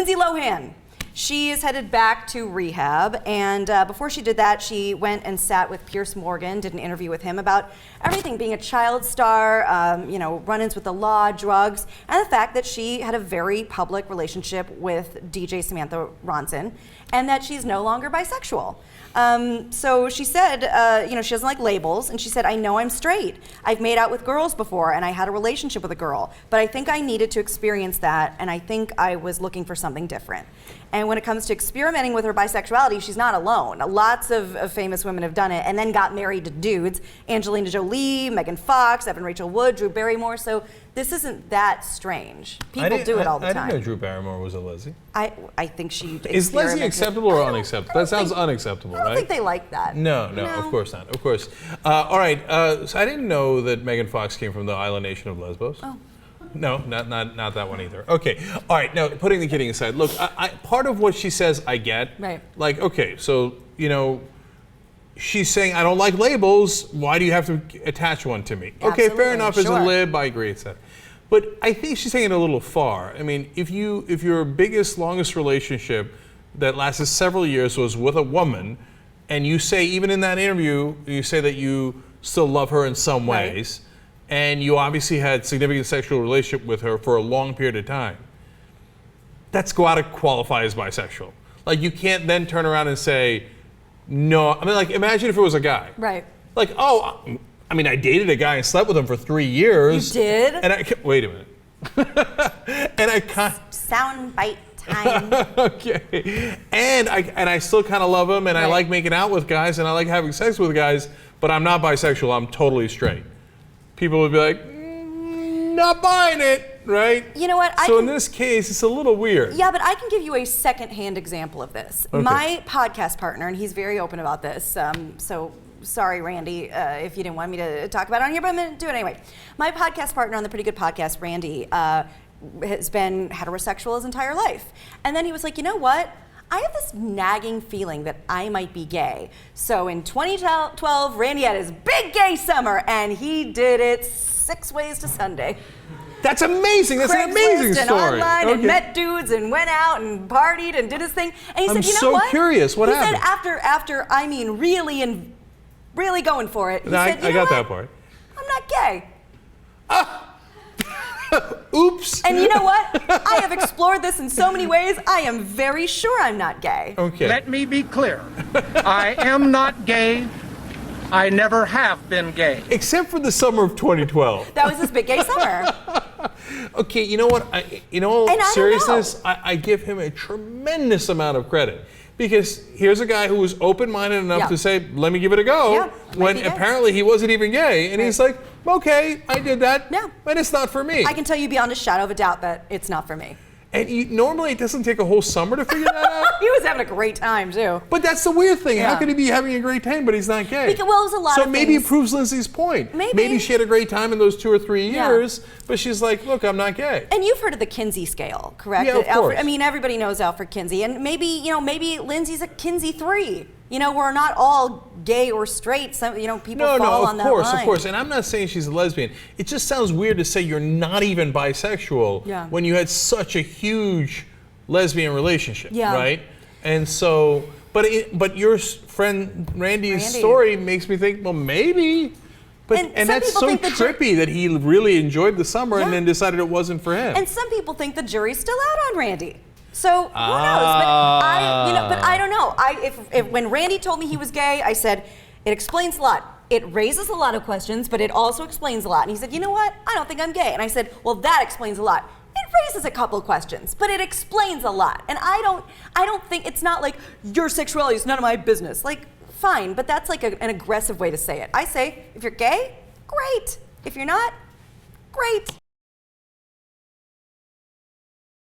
Lindsay Lohan. She is headed back to rehab, and before she did that, she went and sat with Piers Morgan, did an interview with him about everything, being a child star, run-ins with the law, drugs, and the fact that she had a very public relationship with DJ Samantha Ronson, and that she's no longer bisexual. So she said, she doesn't like labels, and she said, I know I'm straight. I've made out with girls before, and I had a relationship with a girl, but I think I needed to experience that, and I think I was looking for something different. And when it comes to experimenting with her bisexuality, she's not alone. Lots of famous women have done it and then got married to dudes. Angelina Jolie, Megan Fox, Evan Rachel Wood, Drew Barrymore. So this isn't that strange. People do it all the time. I didn't know Drew Barrymore was a leslie. I think she Is leslie acceptable or unacceptable? That sounds unacceptable, right? I don't think they like that. No, of course not. Of course. All right. So I didn't know that Megan Fox came from the island nation of Lesbos. Oh. No, not that one either. Okay, all right. Now, putting the kidding aside, look, I part of what she says I get. Right. Like, okay, so she's saying I don't like labels. Why do you have to attach one to me? Absolutely, okay, fair enough. As sure. a lib, I agree. It's that. But I think she's taking it a little far. I mean, if your biggest, longest relationship that lasted several years was with a woman, and you say even in that interview you say that you still love her in some ways. Right. And you obviously had significant sexual relationship with her for a long period of time, that's got to qualify as bisexual. Like, you can't then turn around and say, no. I mean, like, imagine if it was a guy. Right. Like, oh, I mean, I dated a guy and slept with him for 3 years. You did? And wait a minute. And I kind sound bite time. Okay. And I still kind of love him, and I like making out with guys, and I like having sex with guys, but I'm not bisexual. I'm totally straight. People would be like, not buying it, right? You know what? So in this case, it's a little weird. Yeah, but I can give you a second-hand example of this. Okay. My podcast partner, and he's very open about this, so sorry, Randy, if you didn't want me to talk about it on here, but I'm going to do it anyway. My podcast partner on the Pretty Good Podcast, Randy, has been heterosexual his entire life. And then he was like, you know what? I have this nagging feeling that I might be gay. So in 2012, Randy had his big gay summer, and he did it 6 ways to Sunday. That's amazing. That's an amazing and story. Online and met dudes and went out and partied and did his thing. And he said, you know what? I'm so curious. What happened? He said after I mean really going for it. He said, I got that part. I'm not gay. Oops. And you know what? I have explored this in so many ways. I am very sure I'm not gay. Okay. Let me be clear. I am not gay. I never have been gay. Except for the summer of 2012. That was his big gay summer. Okay, you know what? In all seriousness, I give him a tremendous amount of credit. Because here's a guy who was open-minded enough to say, let me give it a go, when apparently he wasn't even gay. And he's like, okay, I did that, but it's not for me. I can tell you beyond a shadow of a doubt that it's not for me. And normally it doesn't take a whole summer to figure that out. He was having a great time, too. But that's the weird thing. How could he be having a great time, but he's not gay? Because, well, it was a lot of So maybe it proves Lindsay's point. Maybe she had a great time in those 2 or 3 years, but she's like, look, I'm not gay. And you've heard of the Kinsey scale, correct? Yeah, of course. I mean, everybody knows Alfred Kinsey. And maybe Lindsay's a Kinsey 3. We're not all gay or straight. Some, people fall on that line. Of course. And I'm not saying she's a lesbian. It just sounds weird to say you're not even bisexual when you had such a huge lesbian relationship, right? And so, but your friend Randy's story makes me think, well, maybe. But and that's so trippy that he really enjoid the summer and then decided it wasn't for him. And some people think the jury's still out on Randy. So who knows? But I don't know. If when Randy told me he was gay, I said, it explains a lot. It raises a lot of questions, but it also explains a lot. And he said, you know what? I don't think I'm gay. And I said, well, that explains a lot. It raises a couple of questions, but it explains a lot. And I don't think, it's not like your sexuality is none of my business. Like, fine, but that's like an aggressive way to say it. I say, if you're gay, great. If you're not, great.